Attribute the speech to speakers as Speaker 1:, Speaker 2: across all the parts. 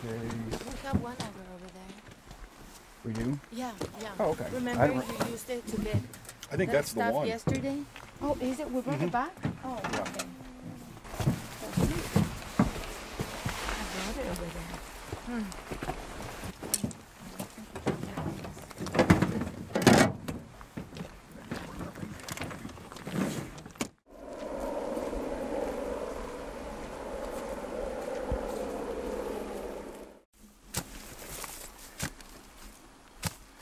Speaker 1: Okay.
Speaker 2: We have one over there.
Speaker 1: We do?
Speaker 2: Yeah, yeah.
Speaker 1: Oh, okay.
Speaker 2: Remember you used it to get
Speaker 1: I think that's the
Speaker 2: stuff
Speaker 1: one.
Speaker 2: yesterday? Oh, is it? We brought it back? Oh,
Speaker 1: Yeah.
Speaker 2: okay. I brought it over there.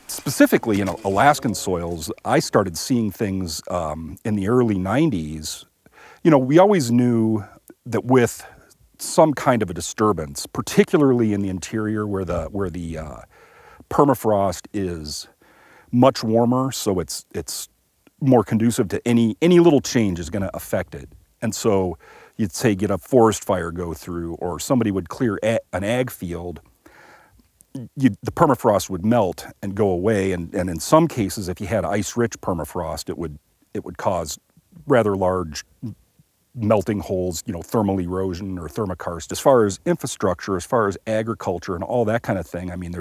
Speaker 1: Specifically in Alaskan soils, I started seeing things in the early 90s. You know, we always knew that with some kind of a disturbance, particularly in the interior where the permafrost is much warmer, so it's more conducive to any little change is going to affect it. And so you'd say get a forest fire go through, or somebody would clear an ag field. The permafrost would melt and go away, and in some cases, if you had ice-rich permafrost, it would cause rather large melting holes, you know, thermal erosion or thermokarst. As far as infrastructure, as far as agriculture and all that kind of thing, I mean,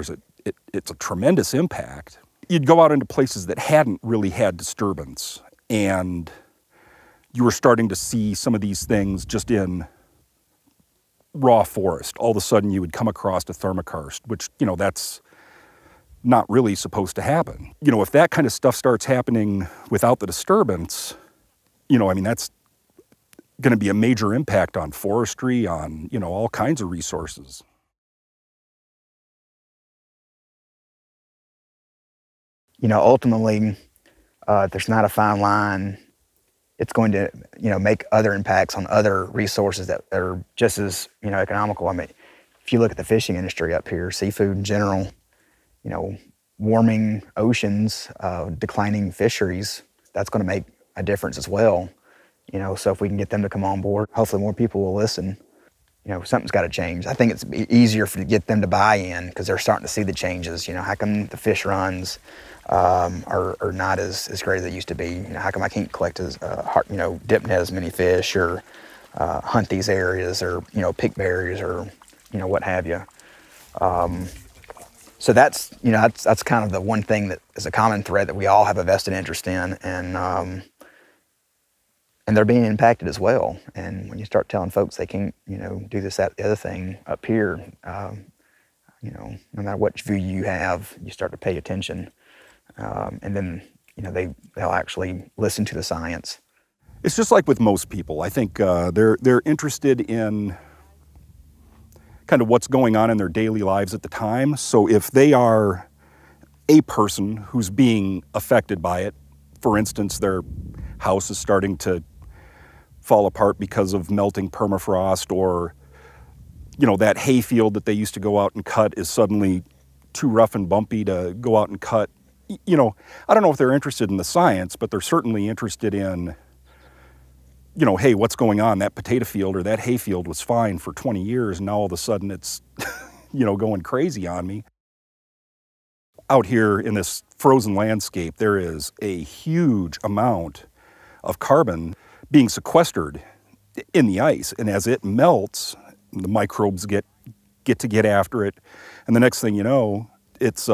Speaker 1: it's a tremendous impact. You'd go out into places that hadn't really had disturbance, and you were starting to see some of these things just in raw forest. All of a sudden you would come across a thermokarst, which, you know, that's not really supposed to happen. You know, if that kind of stuff starts happening without the disturbance, you know, I mean, that's going to be a major impact on forestry, on, you know, all kinds of resources.
Speaker 3: You know, ultimately, there's not a fine line. It's going to, you know, make other impacts on other resources that are just as, you know, economical. I mean, if you look at the fishing industry up here, seafood in general, you know, warming oceans, declining fisheries, that's going to make a difference as well. You know, so if we can get them to come on board, hopefully more people will listen. You know, something's got to change. I think it's easier to get them to buy in because they're starting to see the changes. You know, how come the fish runs are not as great as they used to be? You know, how come I can't collect as, you know, dip net as many fish, or hunt these areas, or, you know, pick berries, or, you know, what have you. So that's, you know, that's kind of the one thing that is a common thread that we all have a vested interest in, and they're being impacted as well. And when you start telling folks they can't, you know, do this, that, the other thing up here, you know, no matter what view you have, you start to pay attention. And then, you know, they'll actually listen to the science.
Speaker 1: It's just like with most people. I think they're interested in kind of what's going on in their daily lives at the time. So if they are a person who's being affected by it, for instance, their house is starting to fall apart because of melting permafrost, or, you know, that hay field that they used to go out and cut is suddenly too rough and bumpy to go out and cut. You know, I don't know if they're interested in the science, but they're certainly interested in, you know, hey, what's going on? That potato field or that hay field was fine for 20 years, and now all of a sudden it's, you know, going crazy on me. Out here in this frozen landscape, there is a huge amount of carbon being sequestered in the ice, and as it melts, the microbes get after it, and the next thing you know, it's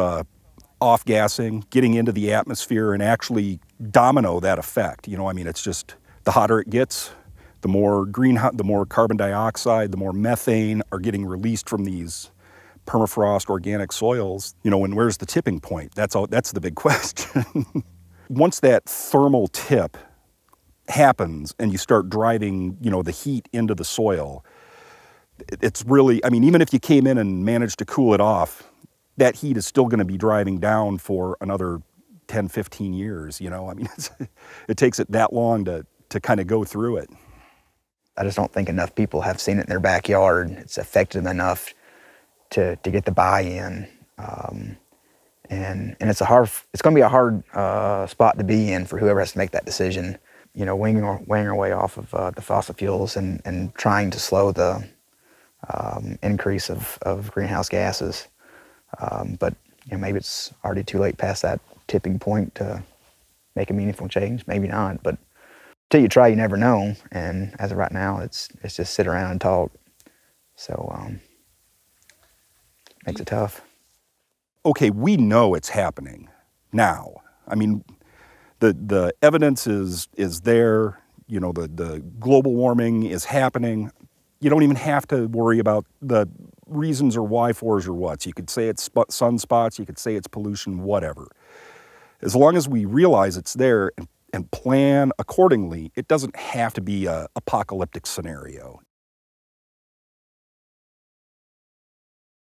Speaker 1: off-gassing, getting into the atmosphere, and actually domino that effect. You know, I mean, it's just, the hotter it gets, the more carbon dioxide, the more methane are getting released from these permafrost organic soils. You know, and where's the tipping point? That's the big question. Once that thermal tip happens and you start driving, you know, the heat into the soil, it's really, I mean, even if you came in and managed to cool it off, that heat is still going to be driving down for another 10, 15 years, you know? I mean, it takes it that long to kind of go through it.
Speaker 3: I just don't think enough people have seen it in their backyard. It's affected them enough to get the buy-in. And it's going to be a hard spot to be in for whoever has to make that decision. You know, weighing our way off of the fossil fuels and trying to slow the increase of greenhouse gases. But, you know, maybe it's already too late past that tipping point to make a meaningful change. Maybe not, but until you try, you never know. And as of right now, it's just sit around and talk. So Makes it tough.
Speaker 1: Okay, we know it's happening now. I mean, the evidence is there. You know, the global warming is happening. You don't even have to worry about the reasons or why fors or whats. You could say it's sunspots, you could say it's pollution, whatever. As long as we realize it's there and plan accordingly, it doesn't have to be an apocalyptic scenario.